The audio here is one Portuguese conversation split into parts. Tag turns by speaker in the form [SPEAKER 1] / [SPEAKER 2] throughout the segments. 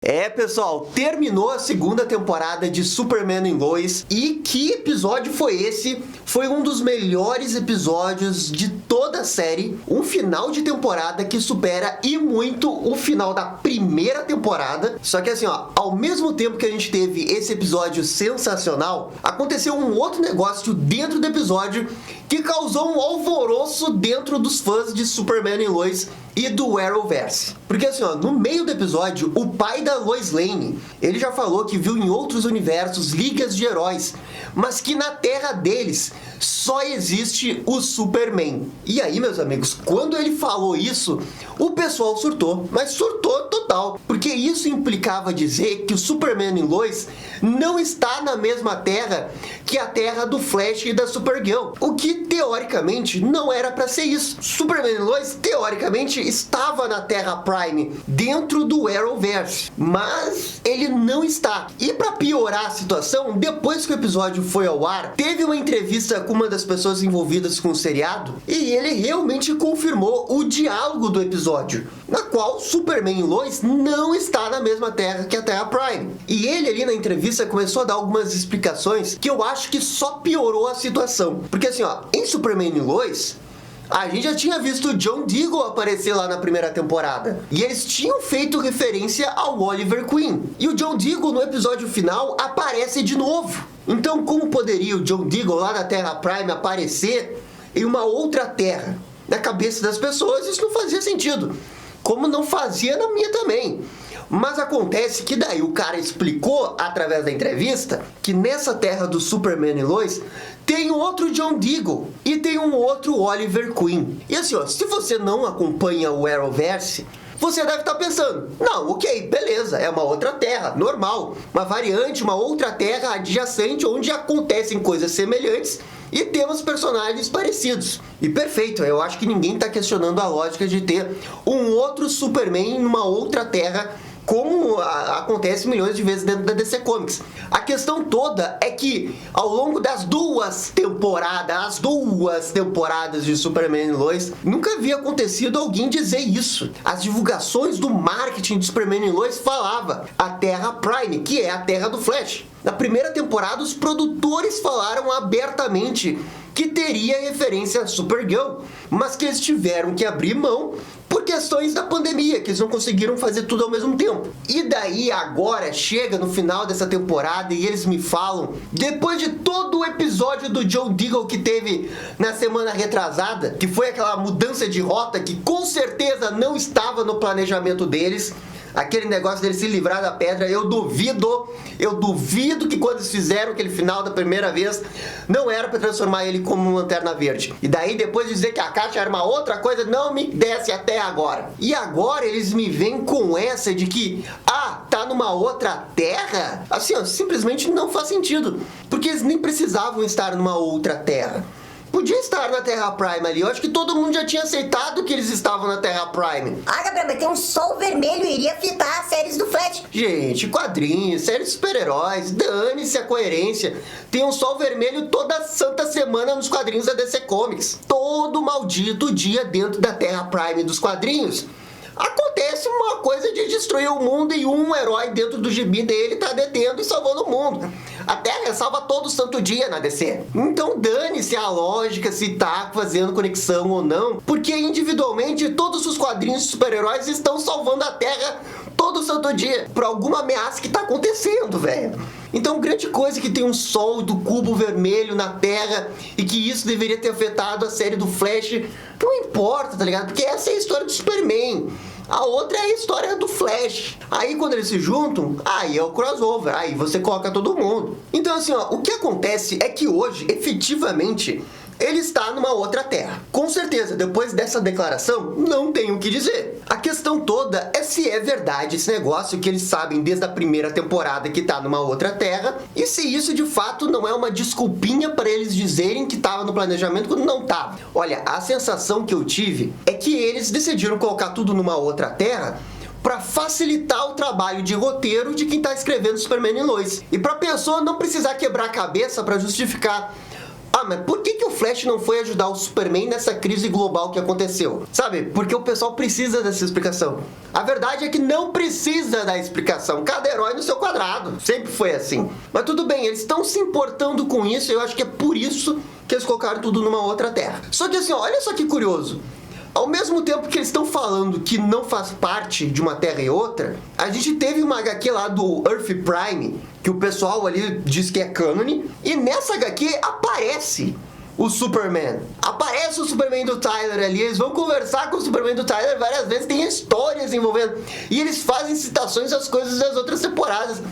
[SPEAKER 1] Pessoal, terminou a segunda temporada de Superman e Lois e que episódio foi esse? Foi um dos melhores episódios de toda a série, um final de temporada que supera e muito o final da primeira temporada. Só que assim, ao mesmo tempo que a gente teve esse episódio sensacional, aconteceu um outro negócio dentro do episódio que causou um alvoroço dentro dos fãs de Superman e Lois e do Arrowverse. Porque assim, no meio do episódio, o pai da Lois Lane, ele já falou que viu em outros universos ligas de heróis, mas que na terra deles só existe o Superman. E aí, meus amigos, quando ele falou isso, o pessoal surtou, mas surtou total, porque isso implicava dizer que o Superman e Lois não está na mesma terra que a terra do Flash e da Supergirl, o que teoricamente não era para ser isso. Superman e Lois teoricamente estava na Terra Prime, dentro do Arrowverse, mas ele não está. E para piorar a situação, depois que o episódio foi ao ar, teve uma entrevista com uma das pessoas envolvidas com o seriado e ele realmente confirmou o diálogo do episódio, na qual Superman e Lois não está na mesma terra que a Terra Prime. E ele ali na entrevista começou a dar algumas explicações que eu acho que só piorou a situação. Porque assim, em Superman e Lois, a gente já tinha visto o John Diggle aparecer lá na primeira temporada. E eles tinham feito referência ao Oliver Queen. E o John Diggle no episódio final aparece de novo. Então como poderia o John Diggle lá na Terra Prime aparecer em uma outra terra? Na cabeça das pessoas isso não fazia sentido. Como não fazia na minha também. Mas acontece que daí o cara explicou, através da entrevista, que nessa terra do Superman e Lois tem um outro John Diggle e tem um outro Oliver Queen. E assim, se você não acompanha o Arrowverse, você deve estar pensando, não, ok, beleza, é uma outra terra, normal. Uma variante, uma outra terra adjacente onde acontecem coisas semelhantes e temos personagens parecidos. E perfeito, eu acho que ninguém está questionando a lógica de ter um outro Superman numa outra terra, como acontece milhões de vezes dentro da DC Comics. A questão toda é que ao longo das duas temporadas de Superman e Lois, nunca havia acontecido alguém dizer isso. As divulgações do marketing de Superman e Lois falava a Terra Prime, que é a Terra do Flash. Na primeira temporada, os produtores falaram abertamente que teria referência a Supergirl, mas que eles tiveram que abrir mão por questões da pandemia, que eles não conseguiram fazer tudo ao mesmo tempo. E daí agora chega no final dessa temporada e eles me falam, depois de todo o episódio do John Diggle que teve na semana retrasada, que foi aquela mudança de rota que com certeza não estava no planejamento deles, aquele negócio dele se livrar da pedra, eu duvido que quando eles fizeram aquele final da primeira vez, não era para transformar ele como uma Lanterna Verde. E daí depois de dizer que a caixa era uma outra coisa, não me desce até agora. E agora eles me vêm com essa de que, tá numa outra terra? Assim, simplesmente não faz sentido. Porque eles nem precisavam estar numa outra terra. Podia estar na Terra Prime ali. Eu acho que todo mundo já tinha aceitado que eles estavam na Terra Prime.
[SPEAKER 2] Gabriel, mas tem um sol vermelho e iria afetar as séries do Flash.
[SPEAKER 1] Gente, quadrinhos, séries de super-heróis, dane-se a coerência. Tem um sol vermelho toda santa semana nos quadrinhos da DC Comics. Todo maldito dia dentro da Terra Prime dos quadrinhos acontece uma coisa de destruir o mundo e um herói dentro do gibi dele tá detendo e salvando o mundo. A Terra salva todo santo dia na DC. Então dane-se a lógica se tá fazendo conexão ou não, porque individualmente todos os quadrinhos de super-heróis estão salvando a Terra todo santo dia por alguma ameaça que tá acontecendo, velho. Então, grande coisa que tem um sol do cubo vermelho na Terra e que isso deveria ter afetado a série do Flash, não importa, tá ligado? Porque essa é a história do Superman. A outra é a história do Flash. Aí quando eles se juntam, aí é o crossover, aí você coloca todo mundo. Então assim, o que acontece é que hoje, efetivamente, ele está numa outra terra. Com certeza, depois dessa declaração, não tem o que dizer. A questão toda é se é verdade esse negócio que eles sabem desde a primeira temporada que tá numa outra terra, e se isso de fato não é uma desculpinha para eles dizerem que tava no planejamento quando não tava. Olha, a sensação que eu tive é que eles decidiram colocar tudo numa outra terra para facilitar o trabalho de roteiro de quem tá escrevendo Superman e Lois. E pra pessoa não precisar quebrar a cabeça para justificar Ah, mas por que o Flash não foi ajudar o Superman nessa crise global que aconteceu? Sabe? Porque o pessoal precisa dessa explicação. A verdade é que não precisa da explicação. Cada herói no seu quadrado. Sempre foi assim. Mas tudo bem, eles estão se importando com isso e eu acho que é por isso que eles colocaram tudo numa outra terra. Só que assim, olha só que curioso. Ao mesmo tempo que eles estão falando que não faz parte de uma terra e outra, a gente teve uma HQ lá do Earth Prime, que o pessoal ali diz que é cânone, e nessa HQ aparece o Superman. Aparece o Superman do Tyler ali, eles vão conversar com o Superman do Tyler várias vezes, tem histórias envolvendo, e eles fazem citações às coisas das outras temporadas.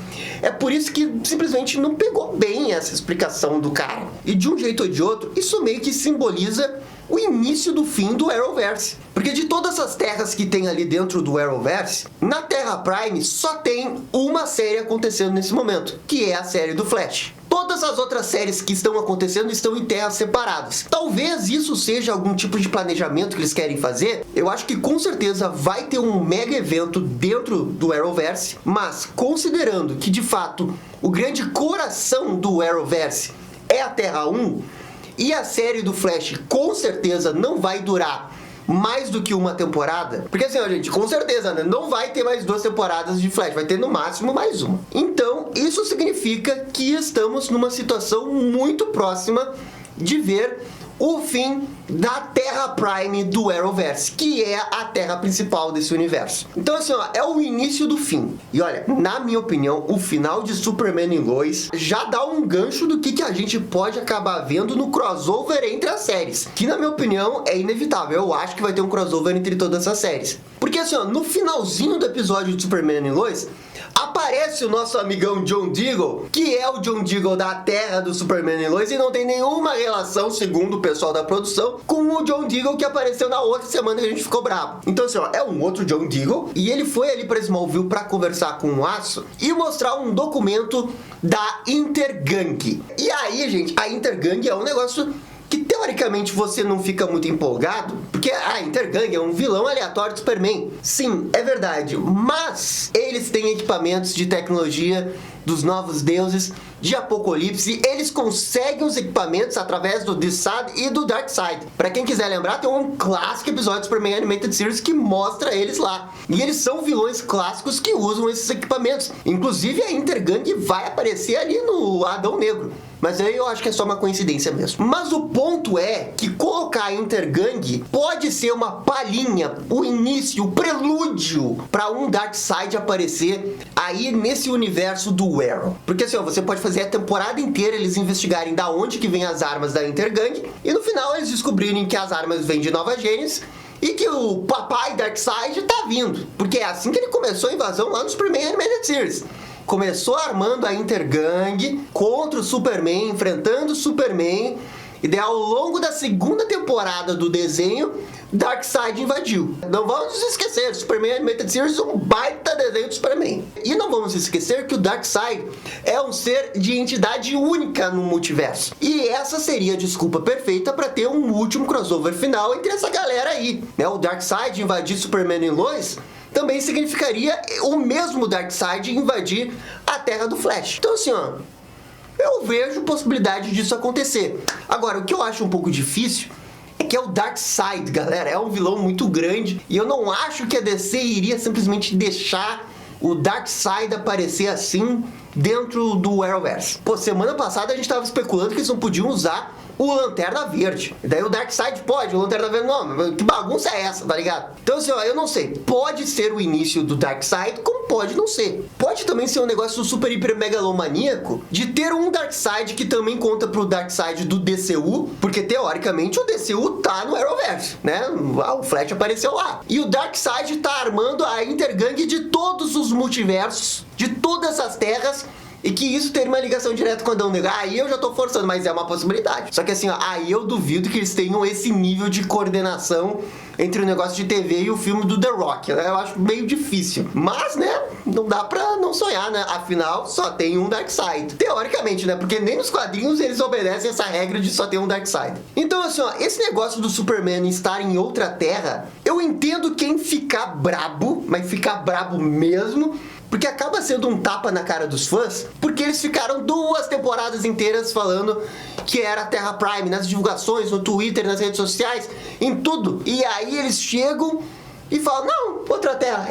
[SPEAKER 1] É por isso que simplesmente não pegou bem essa explicação do cara. E de um jeito ou de outro, isso meio que simboliza o início do fim do Arrowverse. Porque de todas as terras que tem ali dentro do Arrowverse, na Terra Prime só tem uma série acontecendo nesse momento, que é a série do Flash. Todas as outras séries que estão acontecendo estão em terras separadas. Talvez isso seja algum tipo de planejamento que eles querem fazer. Eu acho que com certeza vai ter um mega evento dentro do Arrowverse, mas considerando que de fato o grande coração do Arrowverse é a Terra 1, e a série do Flash com certeza não vai durar mais do que uma temporada. Porque assim, ó, gente, com certeza, né? Não vai ter mais 2 temporadas de Flash. Vai ter no máximo mais uma. Então, isso significa que estamos numa situação muito próxima de ver o fim da Terra Prime do Arrowverse, que é a terra principal desse universo. Então assim, ó, é o início do fim. E olha, na minha opinião, o final de Superman e Lois já dá um gancho do que a gente pode acabar vendo no crossover entre as séries, que na minha opinião é inevitável. Eu acho que vai ter um crossover entre todas as séries. Porque assim, ó, no finalzinho do episódio de Superman e Lois, aparece o nosso amigão John Diggle, que é o John Diggle da terra do Superman e Lois, e não tem nenhuma relação, segundo o pessoal da produção, com o John Diggle que apareceu na outra semana que a gente ficou bravo. Então assim, ó, é um outro John Diggle, e ele foi ali pra Smallville pra conversar com o Aço e mostrar um documento da Intergang. E aí, gente, a Intergang é um negócio que teoricamente você não fica muito empolgado, porque a Intergang é um vilão aleatório do Superman. Sim, é verdade, mas eles têm equipamentos de tecnologia dos novos deuses de Apocalipse, eles conseguem os equipamentos através do Desaad e do Darkseid. Pra quem quiser lembrar, tem um clássico episódio do Superman Animated Series que mostra eles lá. E eles são vilões clássicos que usam esses equipamentos. Inclusive a Intergang vai aparecer ali no Adão Negro. Mas aí eu acho que é só uma coincidência mesmo. Mas o ponto é que colocar a Intergang pode ser uma palhinha, o início, o prelúdio para um Darkseid aparecer aí nesse universo do Arrow. Porque assim, ó, você pode fazer a temporada inteira eles investigarem da onde que vem as armas da Intergang e no final eles descobrirem que as armas vêm de Nova Gênesis e que o papai Darkseid tá vindo. Porque é assim que ele começou a invasão lá no Superman Animated Series. Começou armando a Intergang contra o Superman, enfrentando o Superman. E daí, ao longo da segunda temporada do desenho, Darkseid invadiu. Não vamos esquecer, Superman Animated Series é um baita desenho do Superman. E não vamos esquecer que o Darkseid é um ser de entidade única no multiverso. E essa seria a desculpa perfeita para ter um último crossover final entre essa galera aí. O Darkseid invadir Superman e Lois também significaria o mesmo Darkseid invadir a Terra do Flash. Então assim, ó, eu vejo possibilidade disso acontecer. Agora, o que eu acho um pouco difícil é que é o Darkseid, galera. É um vilão muito grande e eu não acho que a DC iria simplesmente deixar o Darkseid aparecer assim dentro do Arrowverse. Pô, semana passada a gente tava especulando que eles não podiam usar o Lanterna Verde. E daí o Darkseid pode, o Lanterna Verde não. Que bagunça é essa, tá ligado? Então assim, ó, eu não sei. Pode ser o início do Darkseid, como pode não ser. Pode também ser um negócio super, hiper, megalomaníaco de ter um Darkseid que também conta pro Darkseid do DCU, porque teoricamente o DCU tá no Arrowverse, né? O Flash apareceu lá. E o Darkseid tá armando a Intergang de todos os multiversos, de todas as terras, e que isso teria uma ligação direta com o Adão Negro. Aí eu já tô forçando, mas é uma possibilidade. Só que assim, ó, aí eu duvido que eles tenham esse nível de coordenação entre o negócio de TV e o filme do The Rock, né? Eu acho meio difícil. Mas, né, não dá pra não sonhar, né? Afinal, só tem um Darkseid. Teoricamente, né? Porque nem nos quadrinhos eles obedecem essa regra de só ter um Darkseid. Então, assim, ó, esse negócio do Superman estar em outra terra, eu entendo quem ficar brabo, mas ficar brabo mesmo, porque acaba sendo um tapa na cara dos fãs, porque eles ficaram 2 temporadas inteiras falando que era a Terra Prime, nas divulgações, no Twitter, nas redes sociais, em tudo. E aí eles chegam e falam, não, outra Terra.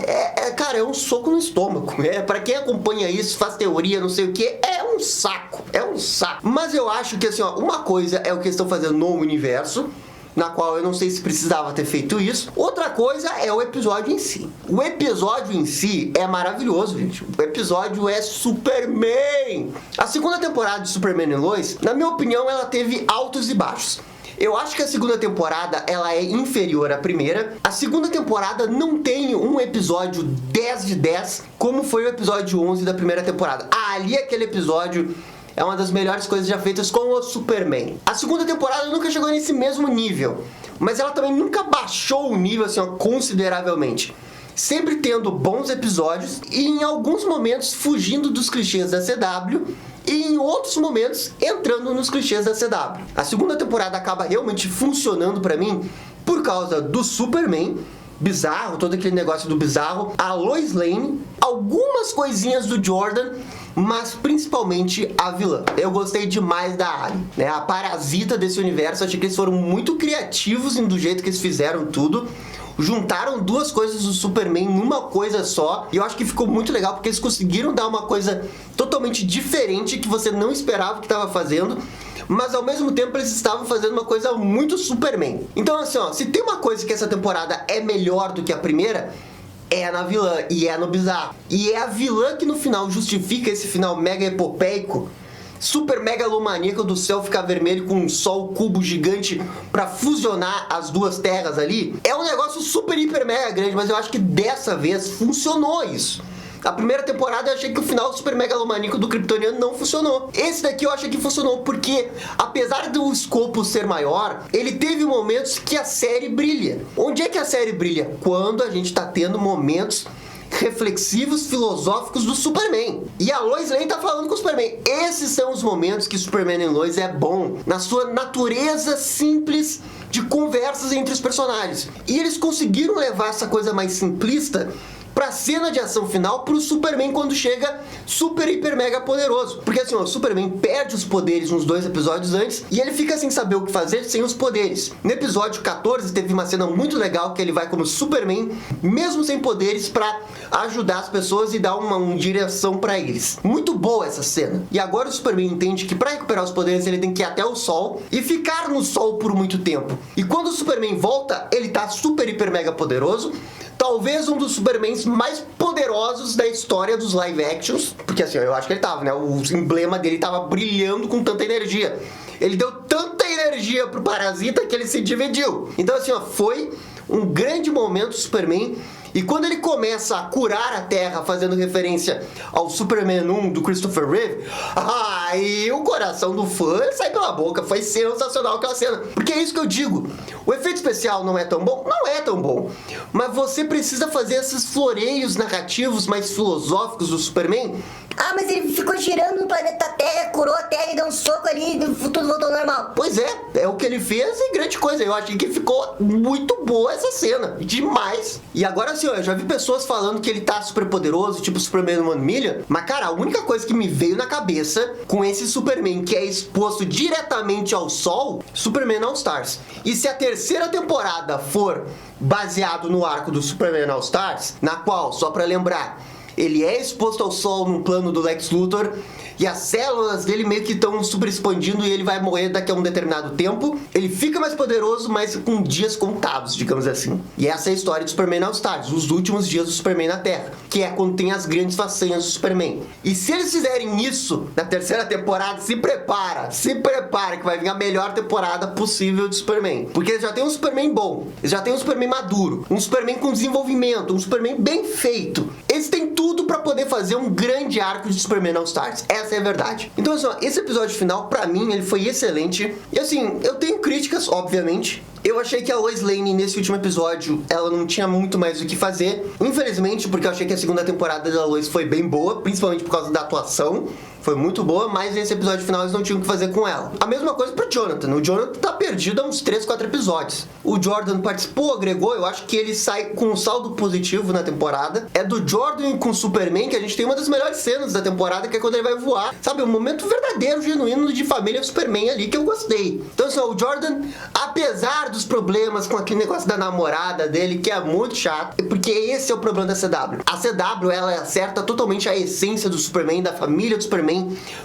[SPEAKER 1] Cara, é um soco no estômago. Pra quem acompanha isso, faz teoria, não sei o que, é um saco. Mas eu acho que, assim, ó, uma coisa é o que eles estão fazendo no universo, na qual eu não sei se precisava ter feito isso. Outra coisa é o episódio em si. O episódio em si é maravilhoso, gente. O episódio é Superman. A segunda temporada de Superman e Lois, na minha opinião, ela teve altos e baixos. Eu acho que a segunda temporada, ela é inferior à primeira. A segunda temporada não tem um episódio 10 de 10, como foi o episódio 11 da primeira temporada. Ali aquele episódio é uma das melhores coisas já feitas com o Superman. A segunda temporada nunca chegou nesse mesmo nível, mas ela também nunca baixou o nível assim, ó, consideravelmente. Sempre tendo bons episódios e em alguns momentos fugindo dos clichês da CW e em outros momentos entrando nos clichês da CW. A segunda temporada acaba realmente funcionando pra mim por causa do Superman bizarro, todo aquele negócio do bizarro, a Lois Lane, algumas coisinhas do Jordan, mas principalmente a vilã. Eu gostei demais da Ali, né? A parasita desse universo. Achei que eles foram muito criativos do jeito que eles fizeram tudo. Juntaram 2 coisas do Superman numa coisa só. E eu acho que ficou muito legal, porque eles conseguiram dar uma coisa totalmente diferente que você não esperava que estava fazendo. Mas ao mesmo tempo eles estavam fazendo uma coisa muito Superman. Então assim, ó, se tem uma coisa que essa temporada é melhor do que a primeira, é na vilã e é no bizarro. E é a vilã que no final justifica esse final mega epopeico, super megalomaníaco do céu ficar vermelho com um sol cubo gigante pra fusionar as 2 terras ali. É um negócio super hiper mega grande, mas eu acho que dessa vez funcionou isso. A primeira temporada eu achei que o final super megalomaníaco do Kryptoniano não funcionou. Esse daqui eu achei que funcionou porque, apesar do escopo ser maior, ele teve momentos que a série brilha. Onde é que a série brilha? Quando a gente tá tendo momentos reflexivos, filosóficos do Superman. E a Lois Lane tá falando com o Superman. Esses são os momentos que Superman e Lois é bom, na sua natureza simples de conversas entre os personagens. E eles conseguiram levar essa coisa mais simplista pra cena de ação final pro Superman quando chega super, hiper, mega poderoso. Porque assim, ó, o Superman perde os poderes uns 2 episódios antes e ele fica sem saber o que fazer sem os poderes. No episódio 14 teve uma cena muito legal que ele vai como Superman, mesmo sem poderes, pra ajudar as pessoas e dar uma direção pra eles. Muito boa essa cena. E agora o Superman entende que pra recuperar os poderes ele tem que ir até o sol e ficar no sol por muito tempo. E quando o Superman volta, ele tá super, hiper, mega poderoso. Talvez um dos Supermans mais poderosos da história dos live actions. Porque assim, eu acho que ele tava, né? O emblema dele tava brilhando com tanta energia. Ele deu tanta energia pro Parasita que ele se dividiu. Então assim, ó, foi um grande momento do Superman. E quando ele começa a curar a Terra, fazendo referência ao Superman 1 do Christopher Reeve, aí o coração do fã sai pela boca. Foi sensacional aquela cena. Porque é isso que eu digo. O efeito especial não é tão bom? Não é tão bom. Mas você precisa fazer esses floreios narrativos mais filosóficos do Superman.
[SPEAKER 2] Ah, mas ele ficou girando no planeta Terra, curou a Terra e deu um soco ali e tudo voltou ao normal.
[SPEAKER 1] Pois é o que ele fez e grande coisa. Eu achei que ficou muito boa essa cena. Demais. E agora assim, ó, eu já vi pessoas falando que ele tá super poderoso, tipo Superman 1 Million. Mas cara, a única coisa que me veio na cabeça com esse Superman que é exposto diretamente ao sol, Superman All Stars. E se a terceira temporada for baseado no arco do Superman All Stars, na qual, só pra lembrar, ele é exposto ao sol num plano do Lex Luthor e as células dele meio que estão super expandindo e ele vai morrer daqui a um determinado tempo. Ele fica mais poderoso, mas com dias contados, digamos assim. E essa é a história do Superman All Stars, os últimos dias do Superman na Terra, que é quando tem as grandes façanhas do Superman. E se eles fizerem isso na terceira temporada, se prepara que vai vir a melhor temporada possível de Superman. Porque eles já tem um Superman bom, eles já tem um Superman maduro, um Superman com desenvolvimento, um Superman bem feito. Eles têm tudo pra poder fazer um grande arco de Superman All Stars. Essa é a verdade. Então, assim, ó, esse episódio final, pra mim, ele foi excelente. E assim, eu tenho críticas, obviamente. Eu achei que a Lois Lane, nesse último episódio, ela não tinha muito mais o que fazer. Infelizmente, porque eu achei que a segunda temporada da Lois foi bem boa, principalmente por causa da atuação. Foi muito boa, mas nesse episódio final eles não tinham o que fazer com ela. A mesma coisa pro Jonathan. O Jonathan tá perdido há uns 3, 4 episódios. O Jordan participou, agregou. Eu acho que ele sai com um saldo positivo na temporada. É do Jordan com o Superman que a gente tem uma das melhores cenas da temporada, que é quando ele vai voar. Sabe, um momento verdadeiro, genuíno de família Superman ali que eu gostei. Então, assim, o Jordan, apesar dos problemas com aquele negócio da namorada dele, que é muito chato, porque esse é o problema da CW. A CW, ela acerta totalmente a essência do Superman, da família do Superman,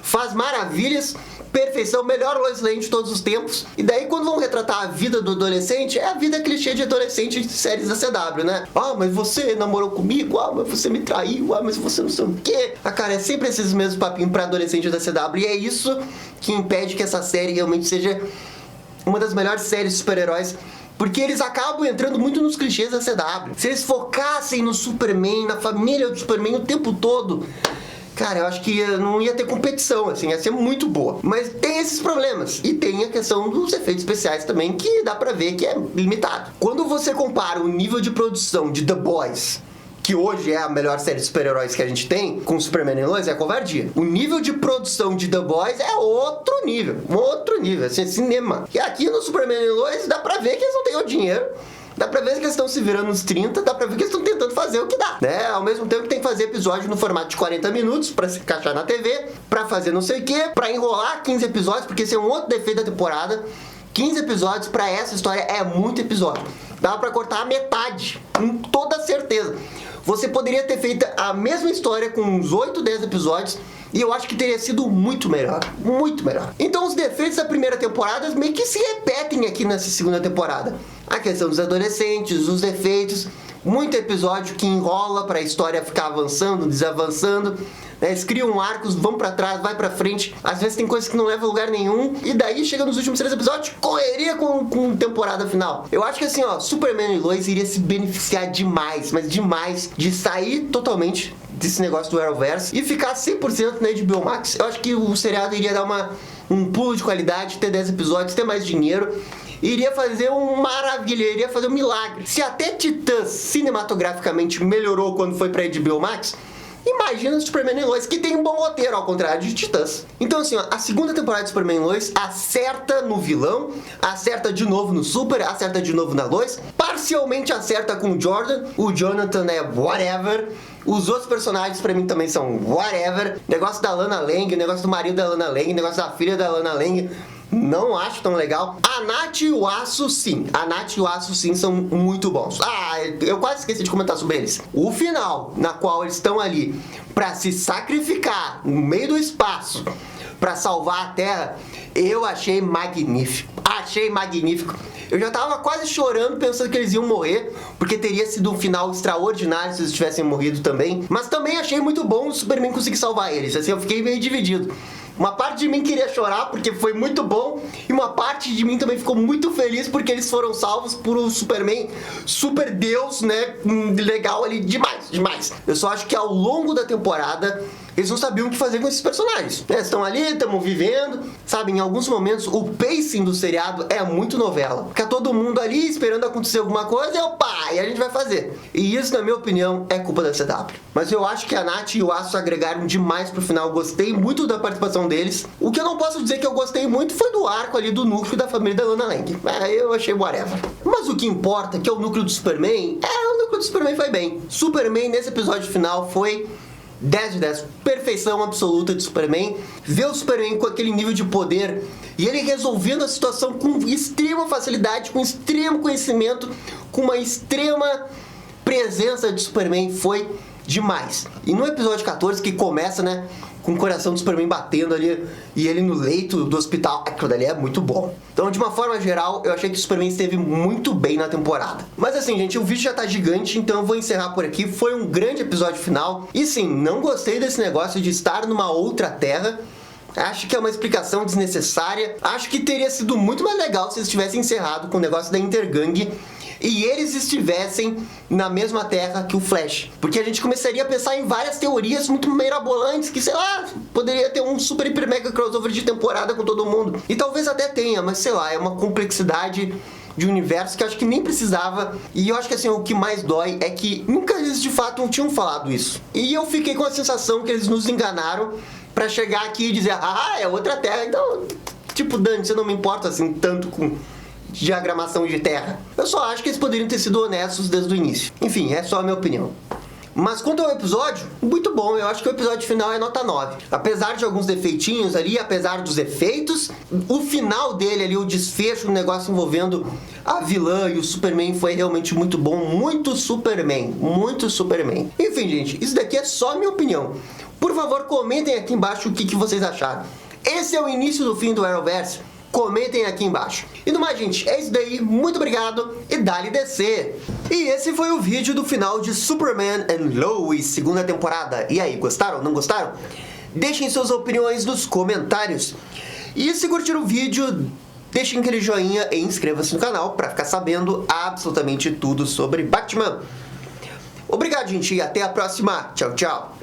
[SPEAKER 1] faz maravilhas, perfeição, melhor Lois Lane de todos os tempos. E daí quando vão retratar a vida do adolescente, é a vida clichê de adolescente de séries da CW, né? Ah, mas você namorou comigo, ah, mas você me traiu, ah, mas você não sei o quê. Ah, cara, é sempre esses mesmos papinhos pra adolescente da CW, e é isso que impede que essa série realmente seja uma das melhores séries de super-heróis, porque eles acabam entrando muito nos clichês da CW. Se eles focassem no Superman, na família do Superman o tempo todo, cara, eu acho que não ia ter competição, assim, ia ser muito boa. Mas tem esses problemas. E tem a questão dos efeitos especiais também, que dá pra ver que é limitado. Quando você compara o nível de produção de The Boys, que hoje é a melhor série de super-heróis que a gente tem, com Superman e Lois, é covardia. O nível de produção de The Boys é outro nível, assim, cinema. E aqui no Superman e Lois dá pra ver que eles não têm o dinheiro. Dá pra ver que eles estão se virando nos 30, dá pra ver que eles estão tentando fazer o que dá, né? Ao mesmo tempo que tem que fazer episódio no formato de 40 minutos pra se encaixar na TV, pra fazer não sei o que, pra enrolar 15 episódios, porque esse é um outro defeito da temporada. 15 episódios pra essa história é muito episódio. Dá pra cortar a metade, com toda certeza. Você poderia ter feito a mesma história com uns 8, 10 episódios, e eu acho que teria sido muito melhor. Muito melhor. Então os defeitos da primeira temporada meio que se repetem aqui nessa segunda temporada. A questão dos adolescentes, os defeitos, muito episódio que enrola pra história ficar avançando, desavançando, né? Eles criam arcos, vão pra trás, vai pra frente. Às vezes tem coisas que não levam a lugar nenhum. E daí chega nos últimos 3 episódios, correria com temporada final. Eu acho que assim, ó, Superman e Lois iria se beneficiar demais, mas demais, de sair totalmente desse negócio do Arrowverse e ficar 100% na HBO Max. Eu acho que o seriado iria dar um pulo de qualidade, ter 10 episódios, ter mais dinheiro. Iria fazer uma maravilha, iria fazer um milagre. Se até Titãs cinematograficamente melhorou quando foi pra HBO Max, imagina Superman e Lois, que tem um bom roteiro, ao contrário de Titãs. Então assim, ó, a segunda temporada de Superman e Lois acerta no vilão, acerta de novo no Super, acerta de novo na Lois, parcialmente acerta com o Jordan, o Jonathan é whatever. Os outros personagens pra mim também são whatever. Negócio da Lana Lang, negócio do marido da Lana Lang, negócio da filha da Lana Lang, não acho tão legal. A Nath e o Aço, sim. A Nath e o Aço, sim, são muito bons. Ah, eu quase esqueci de comentar sobre eles. O final, na qual eles estão ali pra se sacrificar no meio do espaço pra salvar a Terra, eu achei magnífico. Achei magnífico. Eu já tava quase chorando pensando que eles iam morrer, porque teria sido um final extraordinário se eles tivessem morrido também. Mas também achei muito bom o Superman conseguir salvar eles. Assim, eu fiquei meio dividido. Uma parte de mim queria chorar porque foi muito bom, e uma parte de mim também ficou muito feliz porque eles foram salvos por um Superman super deus, né? Legal ali, demais, demais. Eu só acho que ao longo da temporada eles não sabiam o que fazer com esses personagens, né? Estão ali, estamos vivendo, sabe? Em alguns momentos o pacing do seriado é muito novela. Fica todo mundo ali esperando acontecer alguma coisa e opa, e a gente vai fazer. E isso, na minha opinião, é culpa da CW. Mas eu acho que a Nath e o Aço agregaram demais pro final. Gostei muito da participação deles. O que eu não posso dizer que eu gostei muito foi do arco ali do núcleo da família da Lana Lang. Eu achei whatever. Mas o que importa, que é o núcleo do Superman, o núcleo do Superman foi bem. Superman nesse episódio final foi 10 de 10, perfeição absoluta de Superman. Ver o Superman com aquele nível de poder e ele resolvendo a situação com extrema facilidade, com extremo conhecimento, com uma extrema presença de Superman foi demais. E no episódio 14, que começa, né, com o coração do Superman batendo ali e ele no leito do hospital, aquilo ali é muito bom. Então, de uma forma geral, eu achei que o Superman esteve muito bem na temporada. Mas assim, gente, o vídeo já tá gigante, então eu vou encerrar por aqui. Foi um grande episódio final. E sim, não gostei desse negócio de estar numa outra terra. Acho que é uma explicação desnecessária. Acho que teria sido muito mais legal se eles tivessem encerrado com o negócio da Intergang e eles estivessem na mesma terra que o Flash. Porque a gente começaria a pensar em várias teorias muito mirabolantes, que, sei lá, poderia ter um super, hiper, mega crossover de temporada com todo mundo. E talvez até tenha, mas sei lá, é uma complexidade de um universo que eu acho que nem precisava. E eu acho que assim, o que mais dói é que nunca eles de fato tinham falado isso. E eu fiquei com a sensação que eles nos enganaram pra chegar aqui e dizer, ah, é outra Terra. Então, tipo, Dani, você não me importa assim tanto com diagramação de Terra. Eu só acho que eles poderiam ter sido honestos desde o início. Enfim, é só a minha opinião. Mas quanto ao episódio, muito bom, eu acho que o episódio final é nota 9. Apesar de alguns defeitinhos ali, apesar dos efeitos, o final dele ali, o desfecho do negócio envolvendo a vilã e o Superman foi realmente muito bom, muito Superman, muito Superman. Enfim, gente, isso daqui é só a minha opinião. Por favor, comentem aqui embaixo o que vocês acharam. Esse é o início do fim do Arrowverse. Comentem aqui embaixo. E no mais, gente, é isso daí. Muito obrigado e dá-lhe descer. E esse foi o vídeo do final de Superman and Lois, segunda temporada. E aí, gostaram? Não gostaram? Deixem suas opiniões nos comentários. E se curtiram o vídeo, deixem aquele joinha e inscreva-se no canal para ficar sabendo absolutamente tudo sobre Batman. Obrigado, gente, e até a próxima. Tchau, tchau.